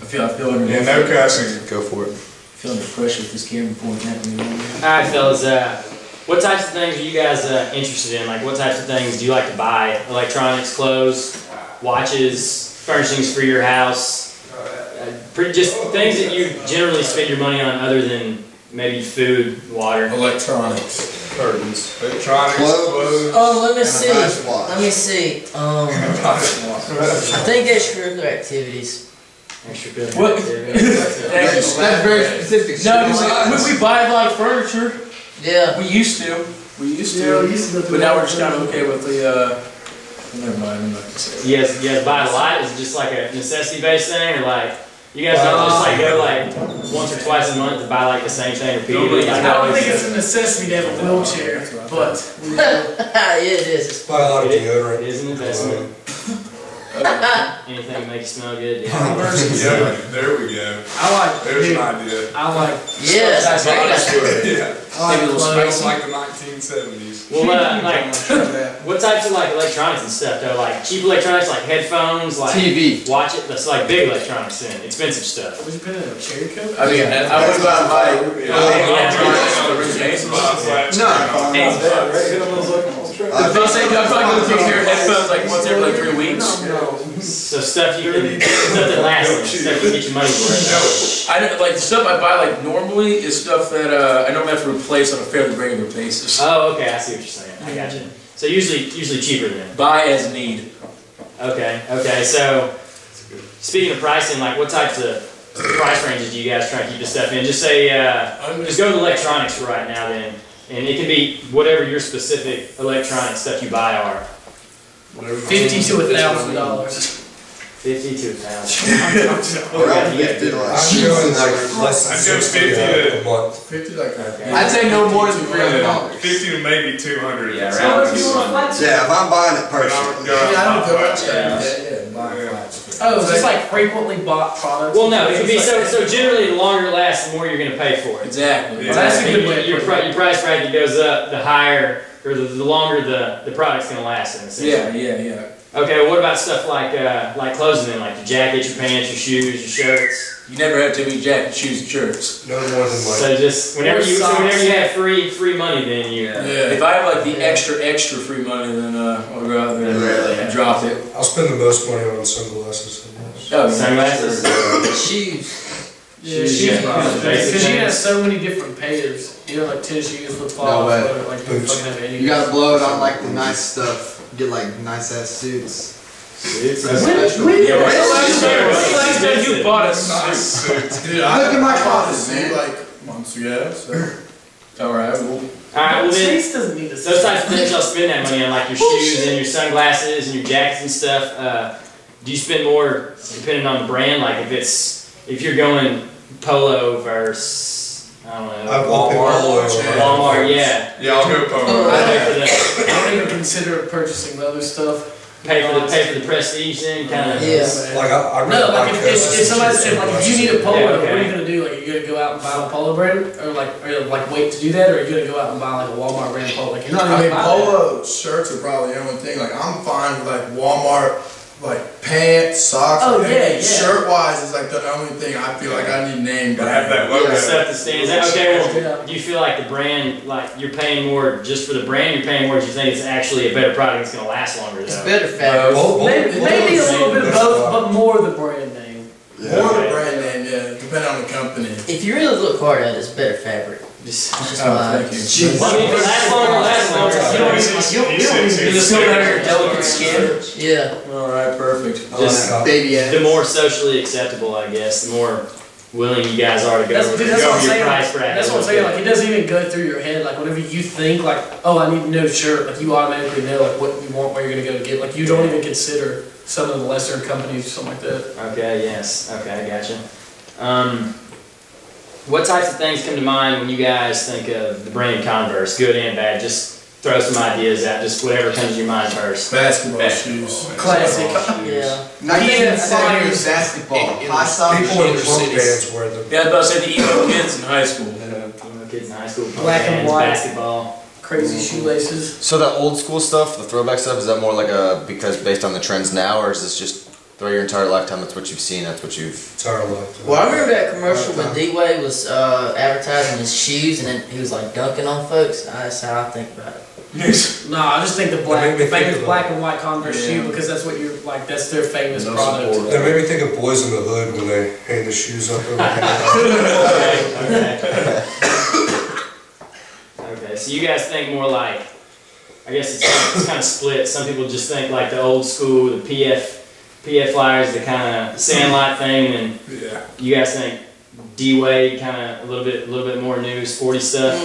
feel Yeah, no cussing. Go for it. feeling the pressure with this camera pointing at me. Alright, fellas, what types of things are you guys interested in? Like, what types of things do you like to buy? Electronics, clothes, watches, furnishings for your house? Just things that you generally spend your money on other than maybe food, water. Electronics. Curtains. Electronics, Clothes. clothes. Let me And a see. nice watch. Let me see. I think extracurricular activities. What? That's very specific. No, we buy like furniture. Yeah. We used to. But now we're just kind of okay with the. Never mind. I'm not gonna say it. You guys buy a lot? Is it just like a necessity-based thing, or like you guys don't just like go like once or twice a month to buy like the same thing repeatedly? Like, I don't think it's a necessity to have a wheelchair, but Yeah, it is. Buy a lot of It deodorant. is an investment. Anything to make you smell good? Yeah. Yeah, there we go. There's an idea. I like. Yes. Yeah. Maybe a little Smells spicy. like the 1970s. Well, like, what types of like electronics and stuff though? Like cheap electronics, like headphones, like TV. watch it. That's like big electronics then, expensive stuff. Would you put it in a cherry coke? I mean, I would go out and buy. I They say I'm probably gonna take care of headphones like once every like 3 weeks. So stuff you can, stuff that lasts, stuff you get your money for. I don't like the stuff I buy like normally is stuff that I don't have to replace on a fairly regular basis. Oh, okay, I see what you're saying. I got you. So usually cheaper then. Buy as need. Okay. So speaking of pricing, like what types of price ranges do you guys try to keep this stuff in? Just say, just go to electronics for right now then, and it can be whatever your specific electronic stuff you buy are. $50 to $1,000. 50 to 1,000. I'm going like less I'd than go 60 50 a month. 50 like that. I'd say no more than $300. 50 to maybe 200. Yeah, around 200. Yeah, if I'm buying it personally. Oh, is this like frequently bought products? Well, no, it can be so generally the longer it lasts, the more you're going to pay for it. Exactly. Yeah. That's a good way. Your price bracket goes up, the higher, or the longer the product's going to last in a sense. Yeah. Okay, well, what about stuff like clothing then, like your jacket, your pants, your shoes, your shirts? You never have too many jackets, shoes, and shirts. No more than like. So just whenever you have free money, then you. If I have like the extra free money, then I'll go out there and drop it. I'll spend the most money on sunglasses. Oh, Sunglasses. Shoes. Yeah, Shoes, shoes. yeah. Because you have so many different pairs. You know, like tennis shoes, flip flops, way. whatever. Like you fucking have any. You gotta blow it on like the nice stuff. Get like nice ass suits. Suits. For the special. You bought us. Nice suits. Dude, look at my closet, man. Like months ago. So. Alright, well. All right, well then, Chase doesn't need to. those types of things y'all spend that money on, like your shoes and your sunglasses and your jackets and stuff. Do you spend more depending on the brand? Like if you're going Polo versus I don't know Walmart, yeah. Yeah, I'll go Polo. I don't even consider purchasing the other stuff. Pay for the prestige then, kind of. Yeah. Like I really No, like like if somebody said like if you need a polo, Yeah, okay. what are you gonna do? Like you gonna go out and buy a polo brand, or like wait to do that, or are you gonna go out and buy like a Walmart brand polo? Like you're not I gonna mean, buy polo shirts are probably the only thing. Like, I'm fine with like Walmart, like pants, socks. Oh, like, yeah. Shirt wise is like the only thing I feel like I need named. I have that logo. Stuff that stands out. Okay, well, Yeah. do you feel like the brand, like you're paying more just for the brand? You're paying more because you think it's actually a better product that's going to last longer, It's though. better fabric. Maybe a little bit of both, but more the brand name. More the brand name, yeah, depending on the company. If you really look hard at it, it's better fabric. Just, Just Oh, mine. thank you. well, I mean, if it lasts longer, You just know about your delicate skin. Yeah. Alright, perfect. Just Baby ass. the more socially acceptable, I guess, the more willing you guys are to go That's over what I'm your saying. price bracket. That's what I'm saying. Like it doesn't even go through your head. Like whenever you think like, oh, I need a new shirt, like you automatically know like what you want, where you're gonna go to get. Like you don't even consider some of the lesser companies or something like that. Okay, yes. Okay, I gotcha. What types of things come to mind when you guys think of the brand Converse, good and bad? Just throw some ideas out, just whatever comes to your mind first. Basketball shoes. Classic. Yeah. 1970s basketball. High soccer. People in punk bands wear them. Yeah, I was about to say the emo kids in high school. Kids in high school, Black and bands, white. basketball. Crazy shoelaces. So the old school stuff, the throwback stuff, is that more like because based on the trends now, or is this just throughout your entire lifetime, that's what you've seen, that's what you've... Entire lifetime. Well, I remember that commercial when D-Wade was advertising his shoes and then he was like dunking on folks. That's how I think about it. No, I just think the famous think black and white Converse shoe because that's what you're like. That's their famous product. That made me think of Boys in the Hood when they hang the shoes up over Okay, so you guys think more like, I guess it's kind of split. Some people just think like the old school, the PF flyers, the kind of sandlot thing, and you guys think D-Wade kind of a little bit more new, sporty stuff.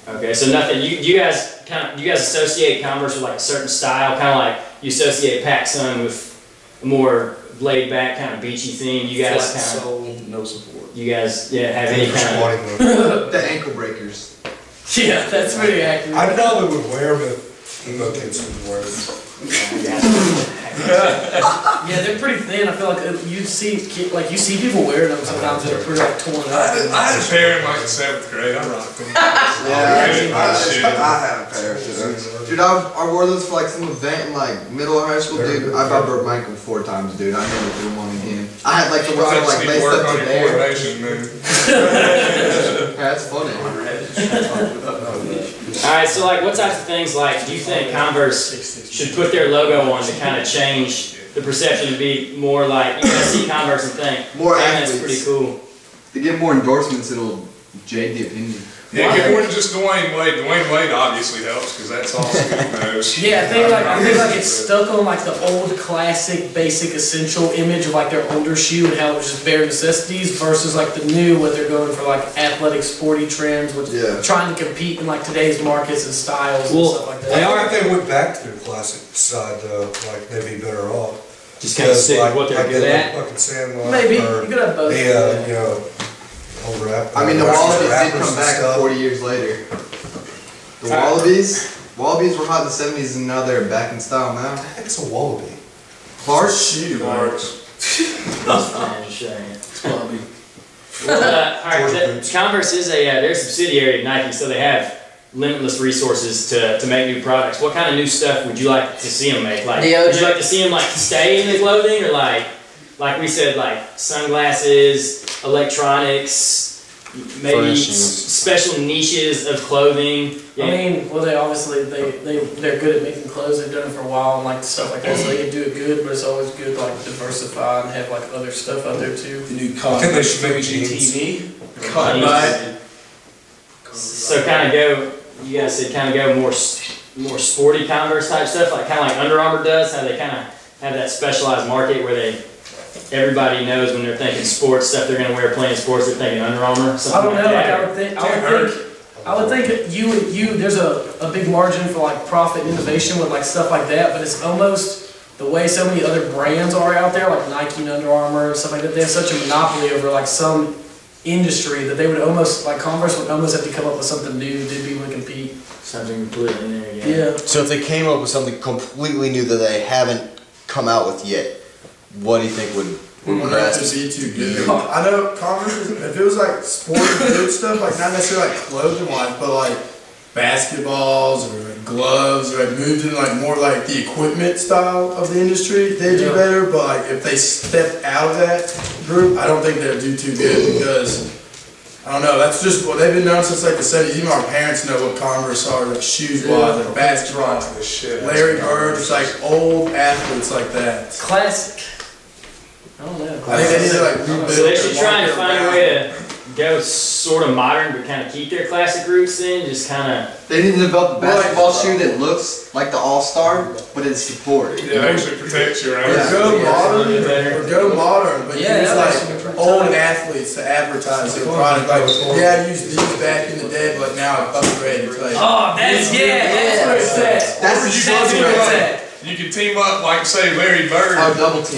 Okay, so nothing. You guys associate Converse with like a certain style, kind of like you associate PacSun with a more laid back kind of beachy theme. You guys kind of no support. You guys have any kind of the ankle breakers. Yeah, that's pretty accurate. I probably would wear them if emo kids would wear them. Yeah, they're pretty thin. I feel like you see people wearing them sometimes that are pretty like torn up. I had a pair in like the 7th grade. I rocked them. Yeah, I had a pair too. Dude, I wore those for like some event in like middle of high school, dude. I about broke my ankle 4 times, dude. I never threw them on again. I had like the ones that like laced up to there. That's funny. Alright, so like what types of things like do you think Converse should put their logo on to kind of change the perception to be more like, you guys see Converse and think, more that's pretty cool. To get more endorsements, it'll jade the opinion. Yeah, get more than just Dwayne Wade. Dwayne Wade obviously helps because that's all Scoop knows. Yeah, I think like it's stuck on like the old classic, basic, essential image of like their older shoe and how it was just bare necessities versus like the new, what they're going for like athletic, sporty trends, with trying to compete in like today's markets and styles and stuff like that. I think if they went back to their classic side though, like they'd be better off. Just kind of stick with what they're good at. Fucking Sandlot. Maybe you could have both. You know. I mean, the Wallabies did come back 40 years later. The Wallabies were hot in the 70s and now they're back in style now. I think it's a Wallaby. Clark? Alright, Converse is they're a subsidiary of Nike, so they have limitless resources to make new products. What kind of new stuff would you like to see them make? Like, would you like to see them like stay in the clothing, or like we said, like sunglasses, electronics, maybe special niches of clothing? I mean, well, they obviously they're good at making clothes. They've done it for a while and like stuff like that, so they can do it good. But it's always good to like diversify and have like other stuff out there too. The new cotton TV. So kind of go. You guys said kind of go more sporty Converse type stuff, like kind of like Under Armour does. How they kind of have that specialized market where everybody knows when they're thinking sports stuff they're going to wear playing sports, they're thinking Under Armour. I don't know. Like I would think there's a big margin for like profit and innovation with like stuff like that, but it's almost the way so many other brands are out there, like Nike and Under Armour and stuff like that. They have such a monopoly over like some industry that they would almost, like Converse would almost have to come up with something new to be able to compete. Something completely new, yeah. So if they came up with something completely new that they haven't come out with yet, what do you think would grasp? Be too good. I know Converse, if it was like sporty good stuff, like not necessarily like clothing wise, but like basketballs or like gloves, or like moved into like more like the equipment style of the industry, they do better. But like if they stepped out of that group, I don't think they'd do too good because I don't know. That's just what they've been known since like the 70s. Even our parents know what Converse are, like shoes wise, like basketball, Larry Bird, just like old athletes like that. Classic. I don't know. I think they need to like rebuild. So they should try and find a way to go sort of modern, but kind of keep their classic roots in. Just kind of. They need to develop a basketball shoe that looks like the All-Star, but it's supported. Yeah, it actually protects your ankle. Or go modern, but use like old athletes to advertise their product. Like, yeah, I used these back in the day, but now I've upgraded. Like, oh, that's where it's at. That's where it's at. You can team up, like say Larry Bird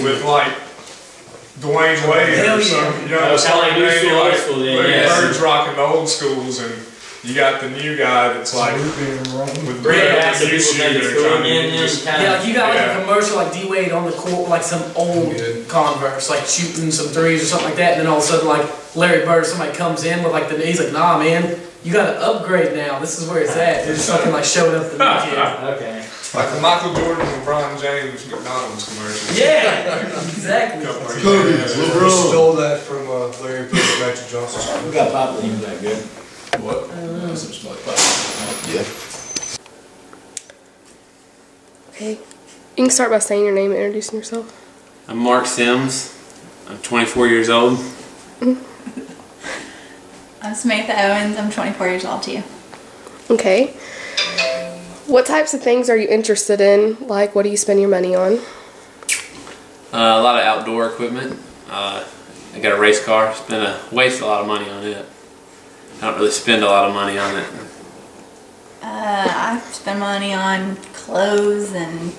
with like Dwayne Wade or something. You know what I'm saying? Like Larry Bird's rocking the old schools, and you got the new guy that's like with back so people think it's cool again. Yeah, like you got like a commercial like D-Wade on the court, like some old Converse, like shooting some threes or something like that, and then all of a sudden like Larry Bird, somebody comes in with like he's like, nah man, you gotta upgrade now. This is where it's at. They're just fucking like showing up the new kid. Okay. Like the Michael Jordan and LeBron James McDonald's commercial. Yeah, exactly. We stole that from Larry Page, Magic Johnson. We got pop leaves that good. What? Some smoked pop. Yeah. Okay. You can start by saying your name and introducing yourself. I'm Mark Sims. I'm 24 years old. I'm Samantha Owens. I'm 24 years old too. Okay. What types of things are you interested in? Like, what do you spend your money on? A lot of outdoor equipment. I got a race car. Waste a lot of money on it. I don't really spend a lot of money on it. I spend money on clothes and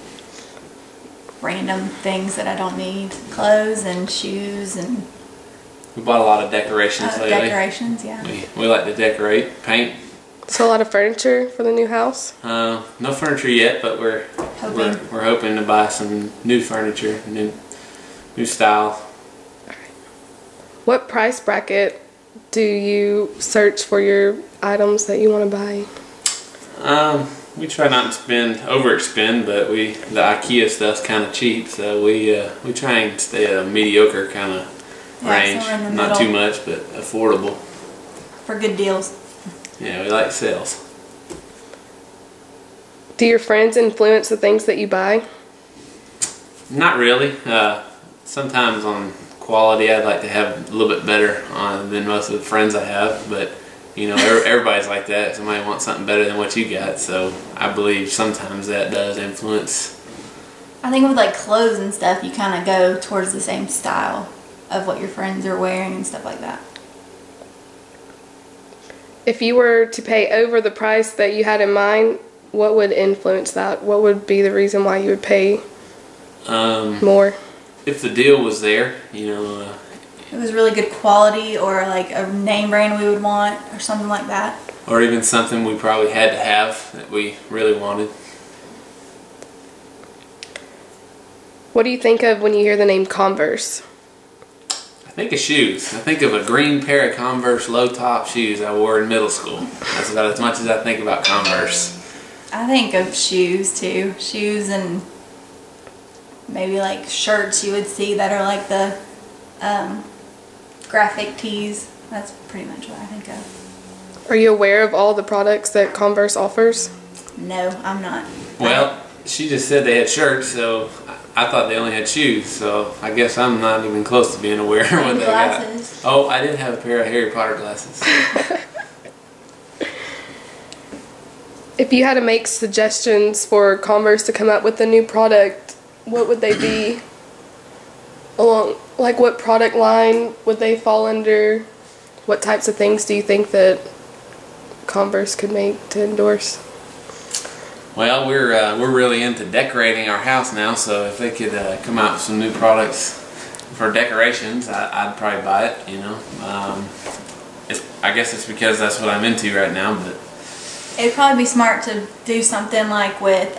random things that I don't need. Clothes and shoes and... We bought a lot of decorations lately. Decorations, yeah. We like to decorate, paint. So a lot of furniture for the new house? No furniture yet, but we're hoping to buy some new furniture, new style. What price bracket do you search for your items that you want to buy? We try not to overexpend, but the IKEA stuff's kind of cheap, so we try and stay at a mediocre kind of range. Not too much, but affordable. For good deals. Yeah, we like sales. Do your friends influence the things that you buy? Not really. Sometimes on quality, I'd like to have a little bit better than most of the friends I have, but you know, everybody's like that. Somebody wants something better than what you got, so I believe sometimes that does influence. I think with like clothes and stuff, you kind of go towards the same style of what your friends are wearing and stuff like that. If you were to pay over the price that you had in mind, what would influence that? What would be the reason why you would pay more? If the deal was there, you know. It was really good quality, or like a name brand we would want, or something like that. Or even something we probably had to have that we really wanted. What do you think of when you hear the name Converse? I think of shoes. I think of a green pair of Converse low-top shoes I wore in middle school. That's about as much as I think about Converse. I think of shoes too. Shoes and maybe like shirts you would see that are like the graphic tees. That's pretty much what I think of. Are you aware of all the products that Converse offers? No, I'm not. Well, she just said they had shirts, so I thought they only had shoes, so I guess I'm not even close to being aware of what they got. Oh, I did have a pair of Harry Potter glasses. If you had to make suggestions for Converse to come up with a new product, what would they be? Like what product line would they fall under? What types of things do you think that Converse could make to endorse? Well, we're really into decorating our house now, so if they could come out with some new products for decorations, I'd probably buy it. You know, I guess it's because that's what I'm into right now. But it'd probably be smart to do something like with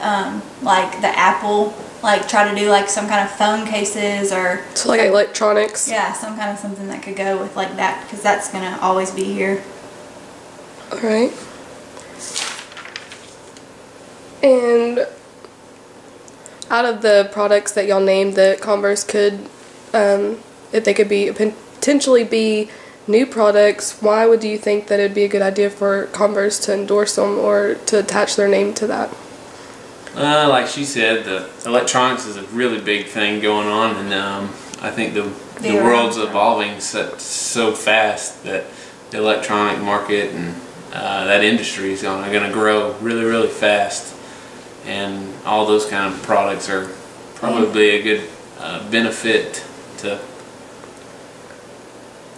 like the Apple, like try to do like some kind of phone cases or so like electronics. Yeah, some kind of something that could go with like that, because that's gonna always be here. All right. And out of the products that y'all named that Converse could, if they could be potentially be new products, why would you think that it'd be a good idea for Converse to endorse them or to attach their name to that? Like she said, the electronics is a really big thing going on, and I think the world's evolving so fast that the electronic market and that industry is going to grow really, really fast. And all those kind of products are probably a good benefit to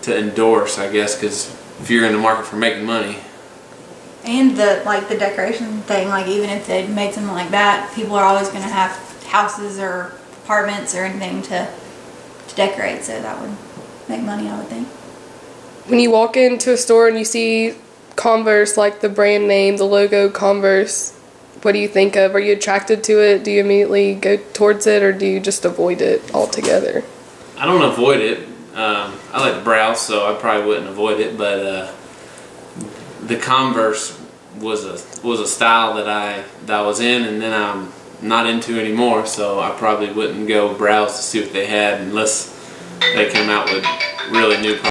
endorse, I guess, because if you're in the market for making money. And the decoration thing, like even if they made something like that, people are always going to have houses or apartments or anything to decorate, so that would make money, I would think. When you walk into a store and you see Converse, like the brand name, the logo Converse, what do you think of? Are you attracted to it? Do you immediately go towards it, or do you just avoid it altogether? I don't avoid it. I like to browse, so I probably wouldn't avoid it. But the Converse was a style that I was in, and then not into anymore, so I probably wouldn't go browse to see what they had unless they came out with really new products.